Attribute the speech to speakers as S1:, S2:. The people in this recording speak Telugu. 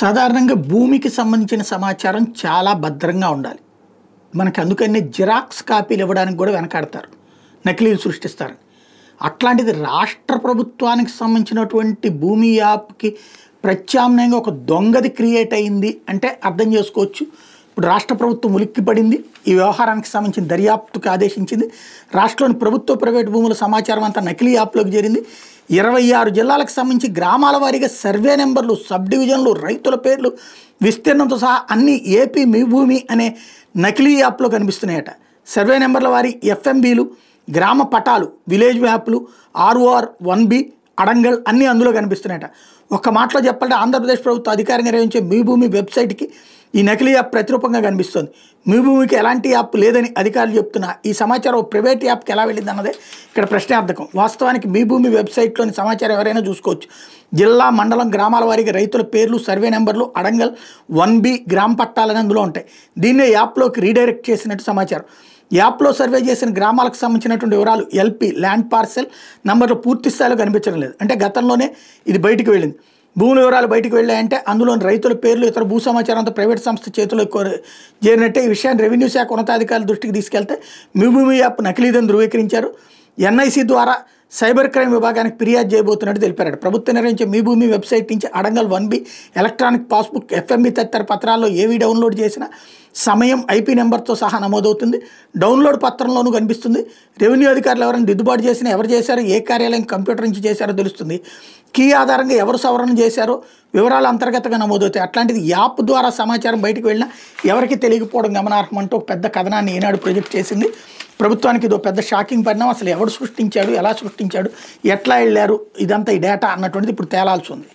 S1: సాధారణంగా భూమికి సంబంధించిన సమాచారం చాలా భద్రంగా ఉండాలి. మనకు అందుకనే జిరాక్స్ కాపీలు ఇవ్వడానికి కూడా వెనకాడతారు, నకిలీలు సృష్టిస్తారు. అట్లాంటిది రాష్ట్ర ప్రభుత్వానికి సంబంధించినటువంటి భూమి యాప్కి ప్రత్యామ్నాయంగా ఒక దొంగది క్రియేట్ అయింది అంటే అర్థం చేసుకోవచ్చు. ఇప్పుడు రాష్ట్ర ప్రభుత్వం ఉలిక్కిపడింది, ఈ వ్యవహారానికి సంబంధించిన దర్యాప్తుకు ఆదేశించింది. రాష్ట్రంలోని ప్రభుత్వ ప్రైవేటు భూముల సమాచారం అంతా నకిలీ యాప్లోకి చేరింది. 26 జిల్లాలకు సంబంధించి గ్రామాల వారీగా సర్వే నెంబర్లు, సబ్ డివిజన్లు, రైతుల పేర్లు, విస్తీర్ణంతో సహా అన్ని ఏపీ మీ భూమి అనే నకిలీ యాప్లో కనిపిస్తున్నాయట. సర్వే నెంబర్ల వారి ఎఫ్ఎంబీలు, గ్రామ పటాలు, విలేజ్ మ్యాప్లు, ఆర్ఓఆర్ 1B, అడంగల్ అన్నీ అందులో కనిపిస్తున్నాయట. ఒక్క మాటలో చెప్పాలంటే ఆంధ్రప్రదేశ్ ప్రభుత్వం అధికారంగా నిర్వహించే మీ భూమి వెబ్సైట్కి ఈ నకిలీ యాప్ ప్రతిరూపంగా కనిపిస్తుంది. మీ భూమికి ఎలాంటి యాప్ లేదని అధికారులు చెప్తున్నా ఈ సమాచారం ప్రైవేట్ యాప్కి ఎలా వెళ్ళింది అన్నదే ఇక్కడ ప్రశ్నార్థకం. వాస్తవానికి మీ భూమి వెబ్సైట్లోని సమాచారం ఎవరైనా చూసుకోవచ్చు. జిల్లా, మండలం, గ్రామాల వారీగా రైతుల పేర్లు, సర్వే నెంబర్లు, అడంగల్ 1B, గ్రామ పట్టాలని అందులో ఉంటాయి. దీన్నే యాప్లోకి రీడైరెక్ట్ చేసినట్టు సమాచారం. యాప్లో సర్వే చేసిన గ్రామాలకు సంబంధించినటువంటి వివరాలు, ఎల్పీ, ల్యాండ్ పార్సెల్ నంబర్లు పూర్తి స్థాయిలో కనిపించడం లేదు. అంటే గతంలోనే ఇది బయటికి వెళ్ళింది. భూముల వివరాలు బయటకు వెళ్ళాయంటే అందులోని రైతుల పేర్లు, ఇతర భూ సమాచారంతో ప్రైవేట్ సంస్థ చేతిలో చేరినట్టే. ఈ విషయాన్ని రెవెన్యూ శాఖ ఉన్నతాధికారుల దృష్టికి తీసుకెళ్తే మీ భూమి యాప్ నకిలీదని ధృవీకరించారు. ఎన్ఐసి ద్వారా సైబర్ క్రైమ్ విభాగానికి ఫిర్యాదు చేయబోతున్నట్టు తెలిపారు. ప్రభుత్వం నిర్వహించే మీ భూమి వెబ్సైట్ నుంచి adangal 1B, electronic passbook, FMB తదితర పత్రాల్లో ఏవి డౌన్లోడ్ చేసిన సమయం, ఐపీ నెంబర్తో సహా నమోదవుతుంది. డౌన్లోడ్ పత్రంలోనూ కనిపిస్తుంది. రెవెన్యూ అధికారులు ఎవరైనా దిద్దుబాటు చేసినా, ఎవరు చేశారో, ఏ కార్యాలయం కంప్యూటర్ నుంచి చేశారో తెలుస్తుంది. కీ ఆధారంగా ఎవరు సవరణ చేశారో వివరాలు అంతర్గతంగా నమోదవుతాయి. అట్లాంటిది యాప్ ద్వారా సమాచారం బయటకు వెళ్ళినా ఎవరికి తెలియకపోవడం గమనార్హం అంటూ ఒక పెద్ద కథనాన్ని ఈనాడు ప్రొజెక్ట్ చేసింది. ప్రభుత్వానికి ఇదో పెద్ద షాకింగ్ పరిణామం. అసలు ఎవరు సృష్టించాడు, ఎలా సృష్టించాడు, ఎట్లా వెళ్ళారు, ఇదంతా ఈ డేటా అన్నటువంటిది ఇప్పుడు తేలాల్సి ఉంది.